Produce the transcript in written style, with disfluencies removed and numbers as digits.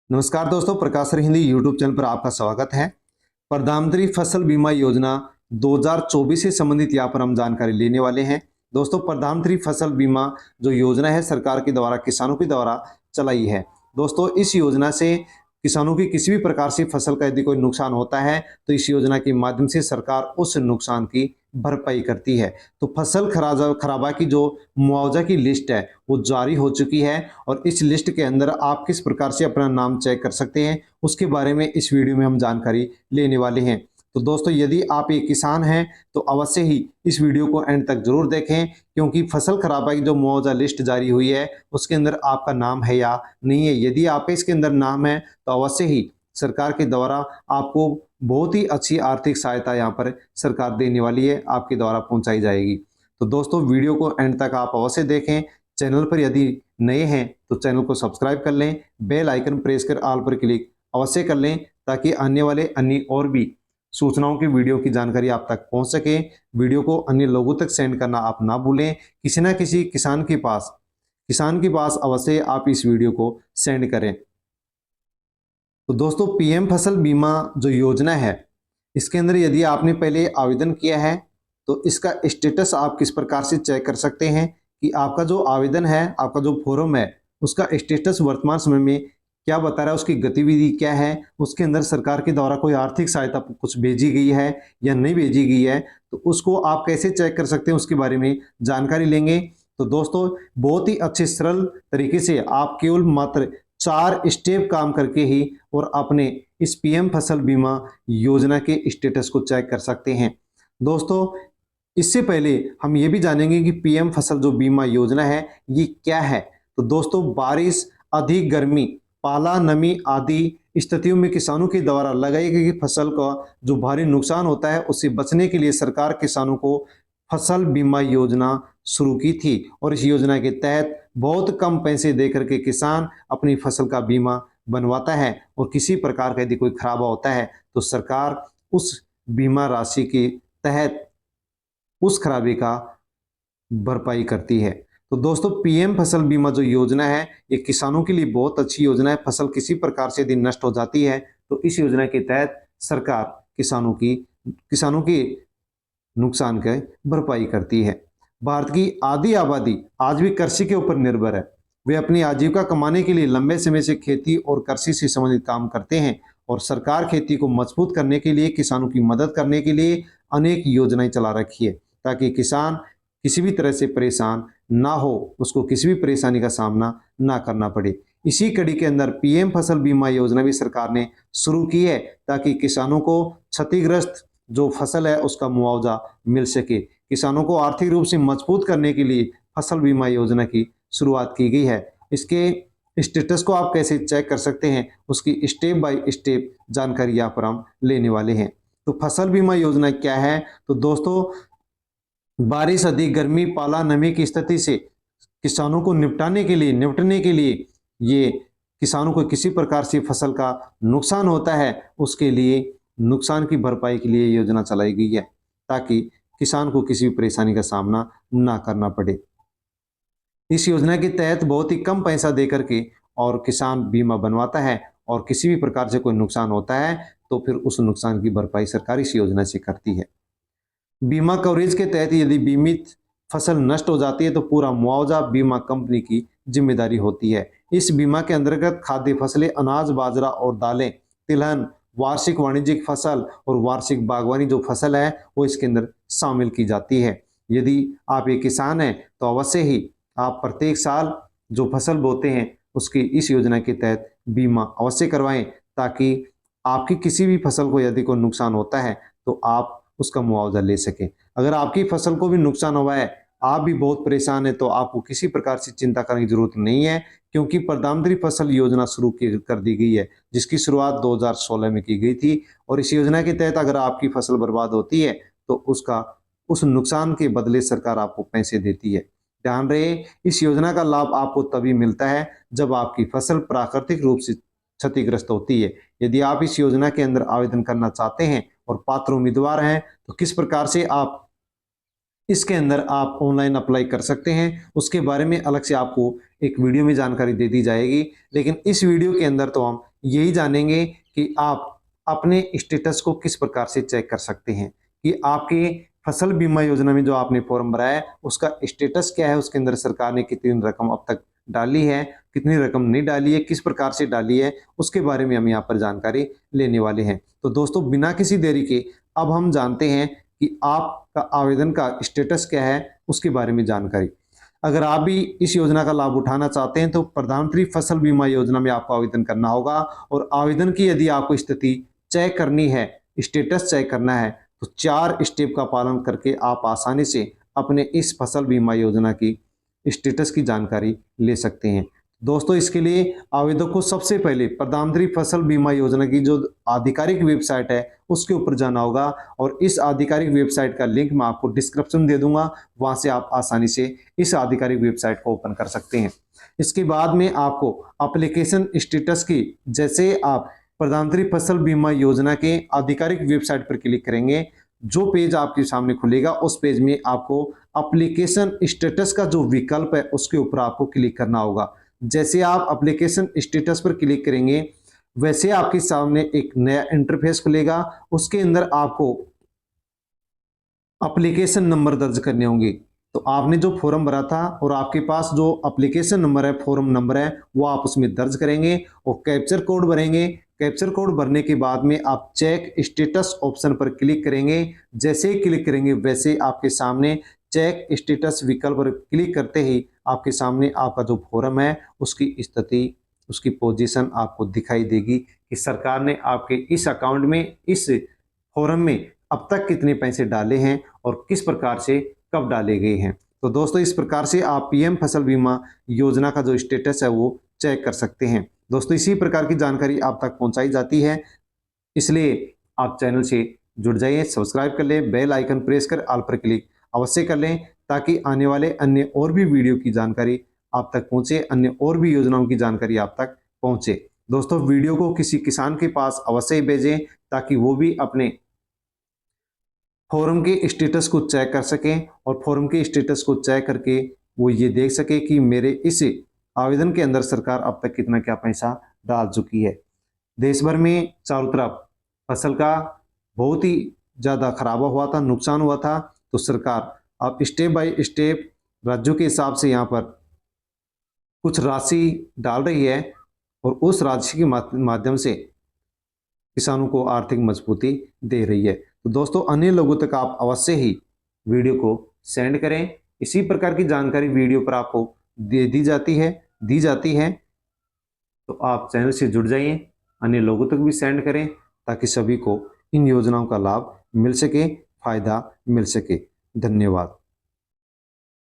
नमस्कार दोस्तों, प्रकाश sir Hindi YouTube channel पर आपका स्वागत है। प्रधानमंत्री फसल बीमा योजना 2024 से संबंधित यहाँ पर हम जानकारी लेने वाले हैं। दोस्तों, प्रधानमंत्री फसल बीमा जो योजना है सरकार के द्वारा किसानों के द्वारा चलाई है। दोस्तों, इस योजना से किसानों की किसी भी प्रकार से फसल का यदि कोई नुकसान होता है तो इस योजना के माध्यम से सरकार उस नुकसान की भरपाई करती है। तो फसल खराबा की जो मुआवजा की लिस्ट है वो जारी हो चुकी है और इस लिस्ट के अंदर आप किस प्रकार से अपना नाम चेक कर सकते हैं उसके बारे में इस वीडियो में हम जानकारी लेने वाले हैं। तो दोस्तों, यदि आप एक किसान हैं तो अवश्य ही इस वीडियो को एंड तक जरूर देखें, क्योंकि फसल खराबा की जो मुआवजा लिस्ट जारी हुई है उसके अंदर आपका नाम है या नहीं है। यदि आपके इसके अंदर नाम है तो अवश्य ही सरकार के द्वारा आपको बहुत ही अच्छी आर्थिक सहायता यहाँ पर सरकार देने वाली है, आपके द्वारा पहुंचाई जाएगी। तो दोस्तों, वीडियो को एंड तक आप अवश्य देखें। चैनल पर यदि नए हैं तो चैनल को सब्सक्राइब कर लें, बेल आइकन प्रेस कर ऑल पर क्लिक अवश्य कर लें ताकि आने वाले अन्य और भी सूचनाओं की वीडियो की जानकारी आप तक पहुंच सके। वीडियो को अन्य लोगों तक सेंड करना आप ना भूलें। किसी ना किसी किसान के पास अवश्य आप इस वीडियो को सेंड करें। तो दोस्तों, पीएम फसल बीमा जो योजना है इसके अंदर यदि आपने पहले आवेदन किया है तो इसका स्टेटस आप किस प्रकार से चेक कर सकते हैं कि आपका जो आवेदन है, आपका जो फॉर्म है उसका स्टेटस वर्तमान समय में क्या बता रहा है, उसकी गतिविधि क्या है, उसके अंदर सरकार के द्वारा कोई आर्थिक सहायता कुछ भेजी गई है या नहीं भेजी गई है, तो उसको आप कैसे चेक कर सकते हैं उसके बारे में जानकारी लेंगे। तो दोस्तों, बहुत ही अच्छे सरल तरीके से आप केवल मात्र 4 स्टेप काम करके ही और अपने इस पीएम फसल बीमा योजना के स्टेटस को चेक कर सकते हैं। दोस्तों, इससे पहले हम ये भी जानेंगे कि पीएम फसल जो बीमा योजना है ये क्या है। तो दोस्तों, बारिश, अधिक गर्मी, पाला, नमी आदि स्थितियों में किसानों के द्वारा लगाई गई फसल का जो भारी नुकसान होता है उससे बचने के लिए सरकार किसानों को फसल बीमा योजना शुरू की थी और इस योजना के तहत बहुत कम पैसे देकर के किसान अपनी फसल का बीमा बनवाता है और किसी प्रकार का यदि कोई खराबा होता है तो सरकार उस बीमा राशि के तहत उस खराबे का भरपाई करती है। तो दोस्तों, पीएम फसल बीमा जो योजना है ये किसानों के लिए बहुत अच्छी योजना है। फसल किसी प्रकार से यदि नष्ट हो जाती है तो इस योजना के तहत सरकार किसानों की नुकसान की भरपाई करती है। भारत की आधी आबादी आज भी कृषि के ऊपर निर्भर है। वे अपनी आजीविका कमाने के लिए लंबे समय से खेती और कृषि से संबंधित काम करते हैं और सरकार खेती को मजबूत करने के लिए, किसानों की मदद करने के लिए अनेक योजनाएं चला रखी है ताकि किसान किसी भी तरह से परेशान ना हो, उसको किसी भी परेशानी का सामना ना करना पड़े। इसी कड़ी के अंदर पीएम फसल बीमा योजना भी सरकार ने शुरू की है ताकि किसानों को क्षतिग्रस्त जो फसल है उसका मुआवजा मिल सके। किसानों को आर्थिक रूप से मजबूत करने के लिए फसल बीमा योजना की शुरुआत की गई है। इसके स्टेटस को आप कैसे चेक कर सकते हैं उसकी स्टेप बाय स्टेप जानकारी यहाँ पर हम लेने वाले हैं। तो फसल बीमा योजना क्या है? तो दोस्तों, बारिश, अधिक गर्मी, पाला, नमी की स्थिति से किसानों को निपटने के लिए ये किसानों को किसी प्रकार से फसल का नुकसान होता है उसके लिए नुकसान की भरपाई के लिए योजना चलाई गई है ताकि किसान को किसी भी परेशानी का सामना ना करना पड़े। इस योजना के तहत बहुत ही कम पैसा देकर के और किसान बीमा बनवाता है और किसी भी प्रकार से कोई नुकसान होता है तो फिर उस नुकसान की भरपाई सरकार इस योजना से करती है। बीमा कवरेज के तहत यदि बीमित फसल नष्ट हो जाती है तो पूरा मुआवजा बीमा कंपनी की जिम्मेदारी होती है। इस बीमा के अंतर्गत खाद्य फसलें, अनाज, बाजरा और दालें, तिलहन, वार्षिक वाणिज्यिक फसल और वार्षिक बागवानी जो फसल है वो इसके अंदर शामिल की जाती है। यदि आप एक किसान हैं तो अवश्य ही आप प्रत्येक साल जो फसल बोते हैं उसकी इस योजना के तहत बीमा अवश्य करवाएं ताकि आपकी किसी भी फसल को यदि कोई नुकसान होता है तो आप उसका मुआवजा ले सकें। अगर आपकी फसल को भी नुकसान हुआ है, आप भी बहुत परेशान हैं, तो आपको किसी प्रकार से चिंता करने की जरूरत नहीं है, क्योंकि प्रधानमंत्री फसल योजना शुरू कर दी गई है जिसकी शुरुआत 2016 में की गई थी और इस योजना के तहत अगर आपकी फसल बर्बाद होती है तो उस नुकसान के बदले सरकार आपको पैसे देती है। ध्यान रहे, इस योजना का लाभ आपको तभी मिलता है जब आपकी फसल प्राकृतिक रूप से क्षतिग्रस्त होती है। यदि आप इस योजना के अंदर आवेदन करना चाहते हैं और पात्र उम्मीदवार हैं तो किस प्रकार से आप इसके अंदर आप ऑनलाइन अप्लाई कर सकते हैं उसके बारे में अलग से आपको एक वीडियो में जानकारी दे दी जाएगी, लेकिन इस वीडियो के अंदर तो हम यही जानेंगे कि आप अपने स्टेटस को किस प्रकार से चेक कर सकते हैं कि आपके फसल बीमा योजना में जो आपने फॉर्म भरा है उसका स्टेटस क्या है, उसके अंदर सरकार ने कितनी रकम अब तक डाली है, कितनी रकम नहीं डाली है, किस प्रकार से डाली है, उसके बारे में हम यहाँ पर जानकारी लेने वाले हैं। तो दोस्तों बिना किसी देरी के अब हम जानते हैं कि आपका आवेदन का स्टेटस क्या है, उसके बारे में जानकारी। अगर आप भी इस योजना का लाभ उठाना चाहते हैं तो प्रधानमंत्री फसल बीमा योजना में आपको आवेदन करना होगा, और आवेदन की यदि आपको स्थिति चेक करनी है, स्टेटस चेक करना है, तो 4 स्टेप का पालन करके आप आसानी से अपने इस फसल बीमा योजना की स्टेटस की जानकारी ले सकते हैं। दोस्तों इसके लिए आवेदक को सबसे पहले प्रधानमंत्री फसल बीमा योजना की जो आधिकारिक वेबसाइट है उसके ऊपर जाना होगा, और इस आधिकारिक वेबसाइट का लिंक मैं आपको डिस्क्रिप्शन दे दूंगा, वहां से आप आसानी से इस आधिकारिक वेबसाइट को ओपन कर सकते हैं। इसके बाद में आपको एप्लीकेशन स्टेटस की, जैसे आप प्रधानमंत्री फसल बीमा योजना के आधिकारिक वेबसाइट पर क्लिक करेंगे, जो पेज आपके सामने खुलेगा उस पेज में आपको एप्लीकेशन स्टेटस का जो विकल्प है उसके ऊपर आपको क्लिक करना होगा। जैसे आप एप्लीकेशन स्टेटस पर क्लिक करेंगे वैसे आपके सामने एक नया इंटरफेस खुलेगा, उसके अंदर आपको एप्लीकेशन नंबर दर्ज करने होंगे। तो आपने जो फॉर्म भरा था और आपके पास जो एप्लीकेशन नंबर है, फॉर्म नंबर है, वो आप उसमें दर्ज करेंगे और कैप्चर कोड भरेंगे। कैप्चर कोड भरने के बाद में आप चेक स्टेटस ऑप्शन पर क्लिक करेंगे। जैसे ही क्लिक करेंगे वैसे आपके सामने चेक स्टेटस विकल्प पर क्लिक करते ही आपके सामने आपका जो फॉर्म है उसकी स्थिति, उसकी पोजीशन आपको दिखाई देगी कि सरकार ने आपके इस अकाउंट में, इस फॉर्म में अब तक कितने पैसे डाले हैं और किस प्रकार से कब डाले गए हैं। तो दोस्तों इस प्रकार से आप पीएम फसल बीमा योजना का जो स्टेटस है वो चेक कर सकते हैं। दोस्तों इसी प्रकार की जानकारी आप तक पहुंचाई जाती है, इसलिए आप चैनल से जुड़ जाइए, सब्सक्राइब कर लें, बेल आइकन प्रेस कर ऑल पर क्लिक अवश्य कर लें, ताकि आने वाले अन्य और भी वीडियो की जानकारी आप तक पहुंचे, अन्य और भी योजनाओं की जानकारी आप तक पहुंचे। दोस्तों वीडियो को किसी किसान के पास अवश्य भेजें ताकि वो भी अपने फॉर्म के स्टेटस को चेक कर सकें, और फॉर्म के स्टेटस को चेक करके वो ये देख सके कि मेरे इस आवेदन के अंदर सरकार अब तक कितना क्या पैसा डाल चुकी है। देश भर में चारों तरफ फसल का बहुत ही ज़्यादा खराबा हुआ था, नुकसान हुआ था, तो सरकार अब स्टेप बाय स्टेप राज्यों के हिसाब से यहाँ पर कुछ राशि डाल रही है, और उस राशि के माध्यम से किसानों को आर्थिक मजबूती दे रही है। तो दोस्तों अन्य लोगों तक आप अवश्य ही वीडियो को सेंड करें। इसी प्रकार की जानकारी वीडियो पर आपको दी जाती है, तो आप चैनल से जुड़ जाइए, अन्य लोगों तक भी सेंड करें ताकि सभी को इन योजनाओं का लाभ मिल सके, फायदा मिल सके। धन्यवाद।